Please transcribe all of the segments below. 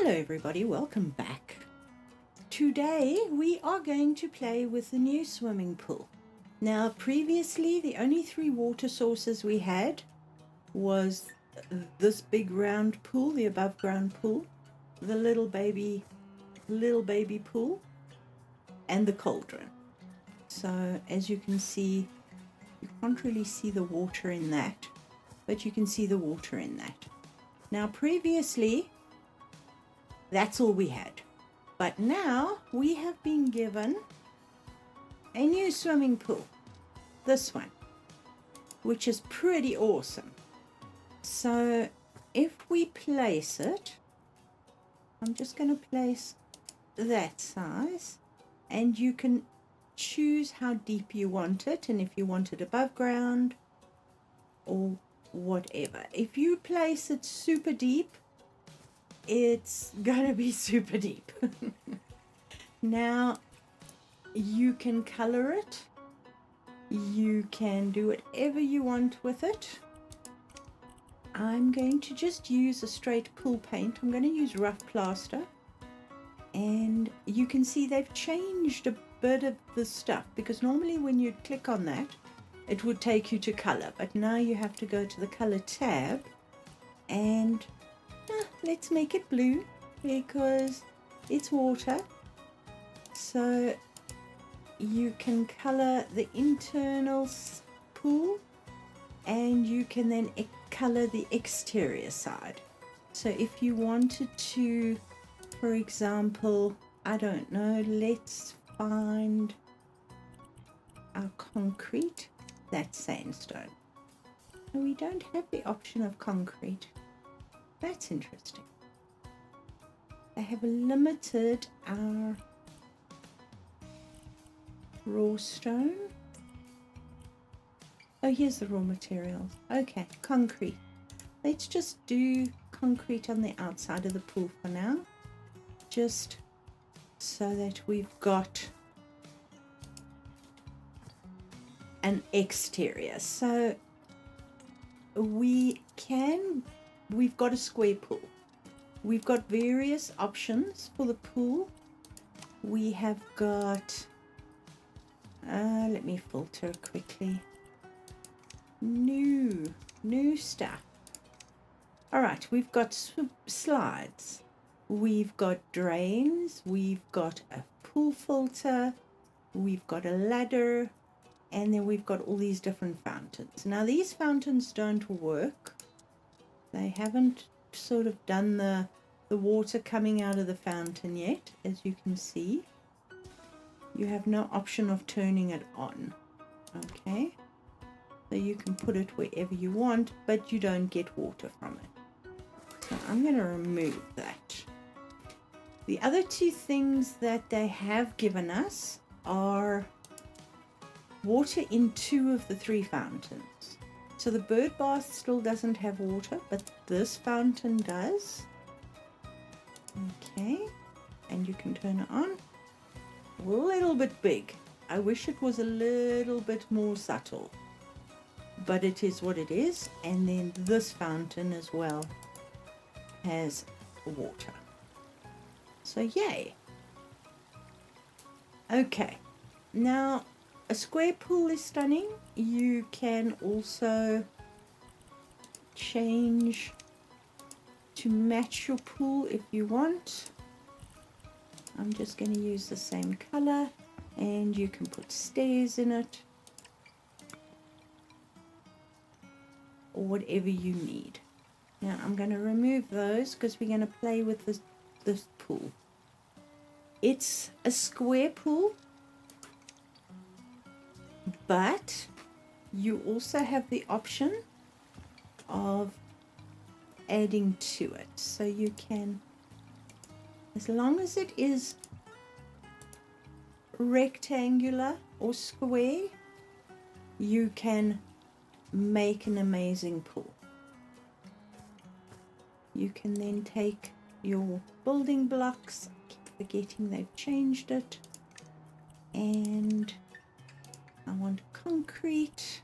Hello everybody, welcome back. Today we are going to play with the new swimming pool. Now previously the only three water sources we had was this big round pool, the above ground pool, the little baby pool, and the cauldron. So as you can see, you can't really see the water in that, but you can see the water in that. Now previously that's all we had, but now we have been given a new swimming pool, this one, which is pretty awesome. So if we place it, I'm just going to place that size, and you can choose how deep you want it, and if you want it above ground or whatever. If you place it super deep, it's gonna be super deep. Now you can color it, you can do whatever you want with it. I'm going to just use a straight pool paint. I'm going to use rough plaster, and you can see they've changed a bit of the stuff, because normally when you click on that it would take you to color, but now you have to go to the color tab, and let's make it blue because it's water. So you can color the internal pool, and you can then color the exterior side. So if you wanted to, for example, I don't know, let's find our concrete, that's sandstone. No, we don't have the option of concrete. That's interesting. They have limited our raw stone. Oh, here's the raw materials. Okay, concrete. Let's just do concrete on the outside of the pool for now, just so that we've got an exterior. So we've got a square pool. We've got various options for the pool. We have got, let me filter quickly. New stuff. All right, we've got slides. We've got drains. We've got a pool filter. We've got a ladder. And then we've got all these different fountains. Now these fountains don't work. They haven't sort of done the water coming out of the fountain yet. As you can see, you have no option of turning it on. Okay, so you can put it wherever you want, but you don't get water from it. So I'm going to remove that. The other two things that they have given us are water in 2 of the 3 fountains. So the bird bath still doesn't have water, but this fountain does. Okay, and you can turn it on. A little bit big. I wish it was a little bit more subtle, but it is what it is. And then this fountain as well has water. So yay. Okay, now a square pool is stunning. You can also change to match your pool if you want. I'm just going to use the same color, and you can put stairs in it or whatever you need. Now I'm going to remove those because we're going to play with this pool. It's a square pool, but you also have the option of adding to it. So you can, as long as it is rectangular or square, you can make an amazing pool. You can then take your building blocks, I keep forgetting they've changed it, and I want concrete.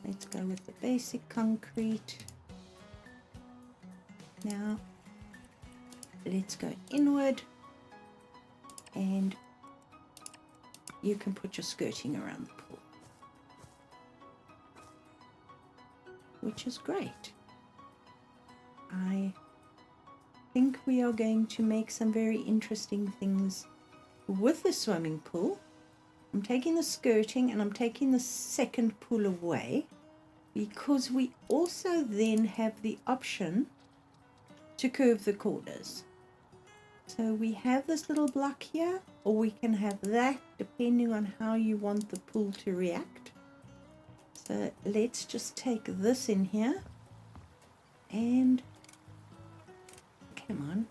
Let's go with the basic concrete. Now, let's go inward, and you can put your skirting around the pool, which is great. I think we are going to make some very interesting things with the swimming pool. I'm taking the skirting and I'm taking the second pool away because we also then have the option to curve the corners. So we have this little block here, or we can have that depending on how you want the pool to react. So let's just take this in here and come on,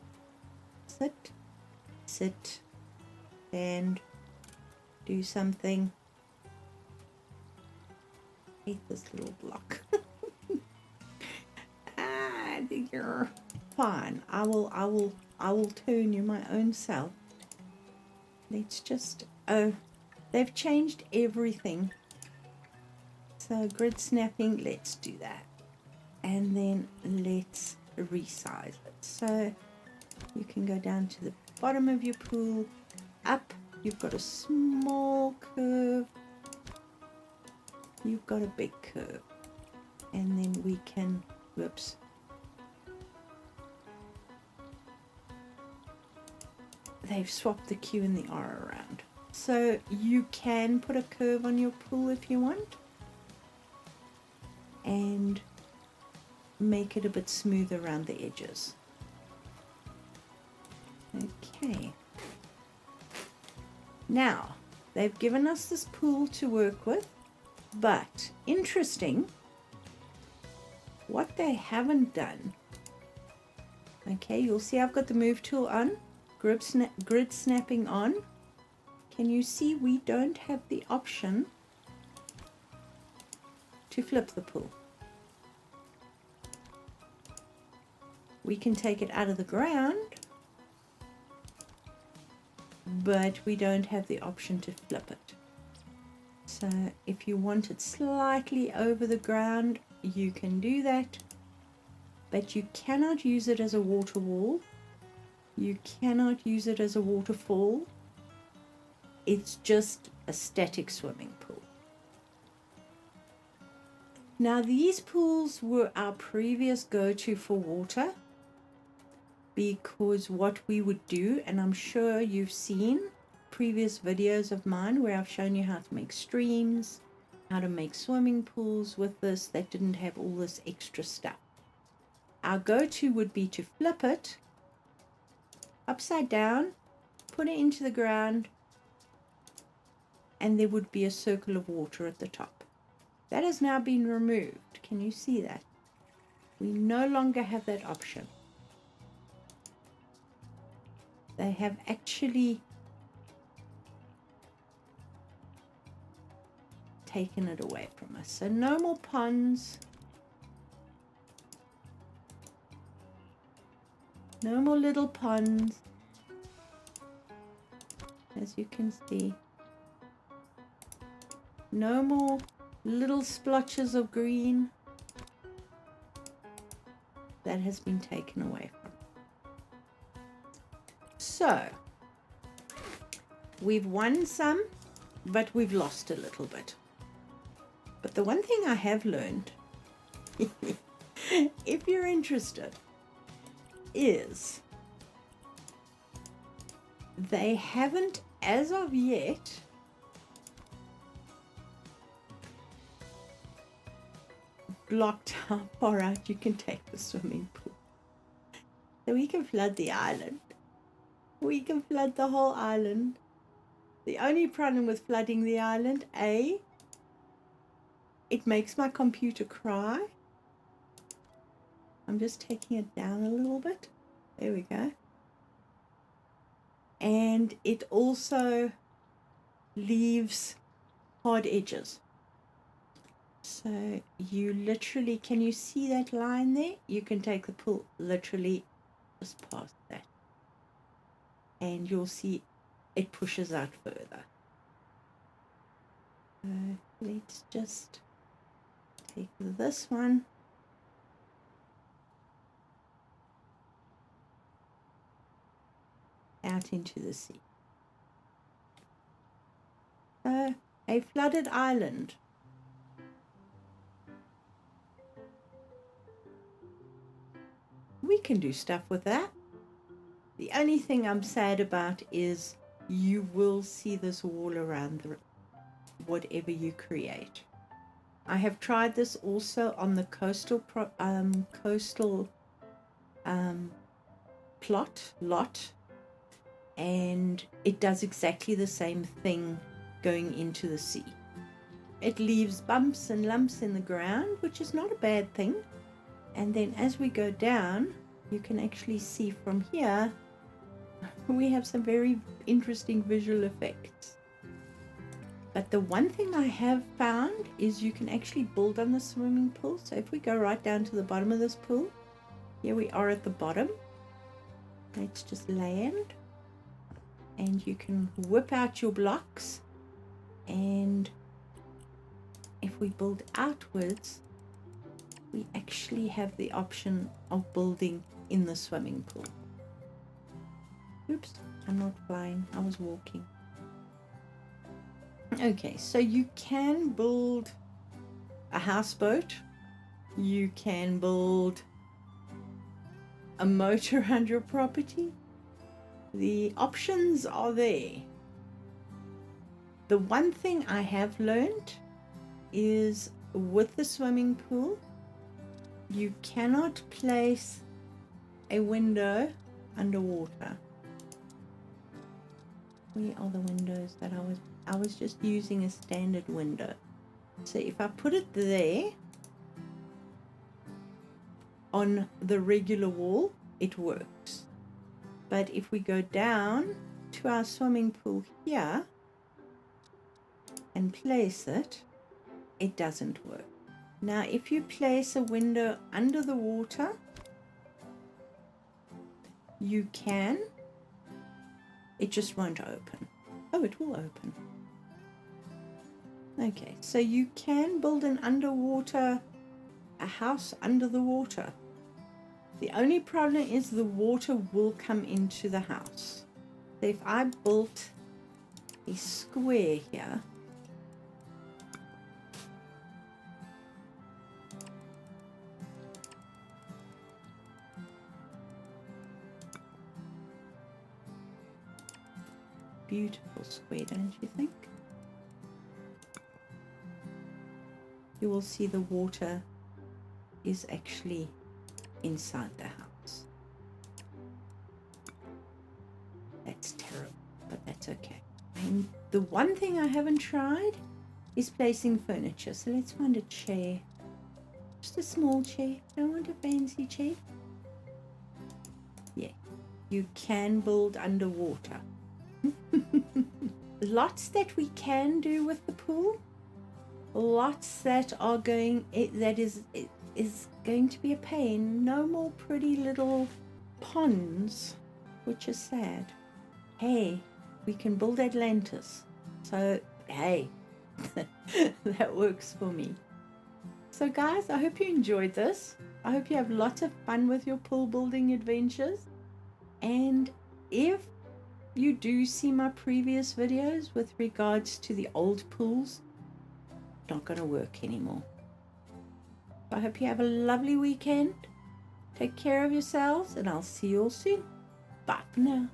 sit and do something. I hate this little block. You're fine. I will turn you my own self. Let's just, oh, they've changed everything. So grid snapping, let's do that. And then let's resize it. So you can go down to the bottom of your pool, up, you've got a small curve, you've got a big curve, and then we can, whoops, they've swapped the Q and the R around. So you can put a curve on your pool if you want and make it a bit smooth around the edges. Okay. Now, they've given us this pool to work with, but interesting, what they haven't done, okay, you'll see I've got the move tool on, grid snapping on. Can you see we don't have the option to flip the pool? We can take it out of the ground, but we don't have the option to flip it. So if you want it slightly over the ground, you can do that, but you cannot use it as a water wall. You cannot use it as a waterfall. It's just a static swimming pool. Now these pools were our previous go-to for water, because what we would do, and I'm sure you've seen previous videos of mine where I've shown you how to make streams, how to make swimming pools with this that didn't have all this extra stuff. Our go-to would be to flip it upside down, put it into the ground, and there would be a circle of water at the top. That has now been removed. Can you see that? We no longer have that option. They have actually taken it away from us. So no more ponds. No more little ponds. As you can see. No more little splotches of green. That has been taken away from. So, we've won some, but we've lost a little bit. But the one thing I have learned, if you're interested, is they haven't, as of yet, blocked how far out you can take the swimming pool. So we can flood the island. We can flood the whole island. The only problem with flooding the island, A, it makes my computer cry. I'm just taking it down a little bit. There we go. And it also leaves hard edges. So you literally, can you see that line there? You can take the pool literally just past that. And you'll see it pushes out further. Let's just take this one. out into the sea. So, a flooded island. We can do stuff with that. The only thing I'm sad about is you will see this wall around whatever you create. I have tried this also on the coastal lot, and it does exactly the same thing going into the sea. It leaves bumps and lumps in the ground, which is not a bad thing. And then as we go down, you can actually see from here, we have some very interesting visual effects. But the one thing I have found is you can actually build on the swimming pool. So if we go right down to the bottom of this pool, here we are at the bottom. Let's just land. And you can whip out your blocks. And if we build outwards, we actually have the option of building in the swimming pool. Oops, I'm not flying, I was walking. Okay, so you can build a houseboat, you can build a moat around your property. The options are there. The one thing I have learned is with the swimming pool, you cannot place a window underwater. Where are the windows that I was just using a standard window. So if I put it there on the regular wall, it works. But if we go down to our swimming pool here and place it, it doesn't work. Now if you place a window under the water, you can, it just won't open. Oh, it will open. Okay, so you can build an a house under the water. The only problem is the water will come into the house. So if I built a square here, beautiful square, don't you think? You will see the water is actually inside the house. That's terrible, but that's okay. And the one thing I haven't tried is placing furniture. So let's find a chair. Just a small chair. I don't want a fancy chair. Yeah, you can build underwater. Lots that we can do with the pool. Lots that are going, that is going to be a pain. No more pretty little ponds, which is sad. Hey, we can build Atlantis. So, hey, that works for me. So guys, I hope you enjoyed this. I hope you have lots of fun with your pool building adventures. And if you do see my previous videos with regards to the old pools, not going to work anymore. I hope you have a lovely weekend. Take care of yourselves, and I'll see you all soon. Bye for now.